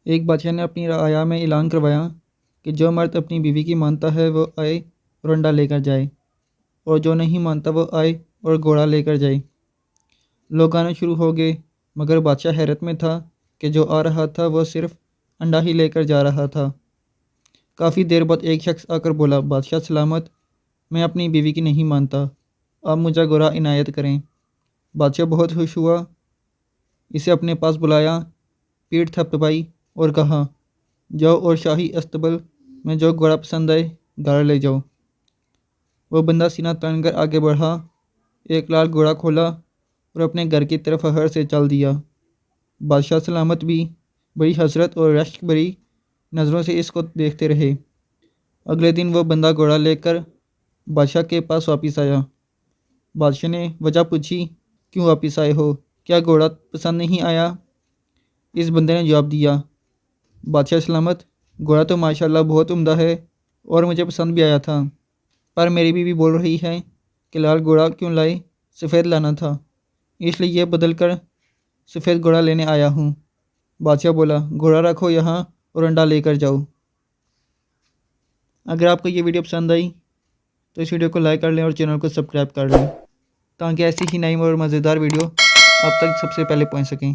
ایک بادشاہ نے اپنی رعایا میں اعلان کروایا کہ جو مرد اپنی بیوی کی مانتا ہے وہ آئے اور انڈا لے کر جائے، اور جو نہیں مانتا وہ آئے اور گھوڑا لے کر جائے۔ لوگ آنا شروع ہو گئے، مگر بادشاہ حیرت میں تھا کہ جو آ رہا تھا وہ صرف انڈا ہی لے کر جا رہا تھا۔ کافی دیر بعد ایک شخص آ کر بولا، بادشاہ سلامت، میں اپنی بیوی کی نہیں مانتا، آپ مجھے گھوڑا عنایت کریں۔ بادشاہ بہت خوش ہوا، اسے اپنے پاس بلایا، پیٹھ تھپتھپائی اور کہا، جاؤ اور شاہی استبل میں جو گھوڑا پسند آئے گھر لے جاؤ۔ وہ بندہ سینہ تان کر آگے بڑھا، ایک لال گھوڑا کھولا اور اپنے گھر کی طرف فخر سے چل دیا۔ بادشاہ سلامت بھی بڑی حسرت اور رشک بھری نظروں سے اس کو دیکھتے رہے۔ اگلے دن وہ بندہ گھوڑا لے کر بادشاہ کے پاس واپس آیا۔ بادشاہ نے وجہ پوچھی، کیوں واپس آئے ہو؟ کیا گھوڑا پسند نہیں آیا؟ اس بندے نے جواب دیا، بادشاہ سلامت، گھوڑا تو ماشاءاللہ بہت عمدہ ہے اور مجھے پسند بھی آیا تھا، پر میری بیوی بول رہی ہے کہ لال گھوڑا کیوں لائے، سفید لانا تھا، اس لیے یہ بدل کر سفید گھوڑا لینے آیا ہوں۔ بادشاہ بولا، گھوڑا رکھو یہاں اور انڈا لے کر جاؤ۔ اگر آپ کو یہ ویڈیو پسند آئی تو اس ویڈیو کو لائک کر لیں اور چینل کو سبسکرائب کر لیں تاکہ ایسی ہی نئی اور مزیدار ویڈیو آپ تک سب سے پہلے پہنچ سکیں۔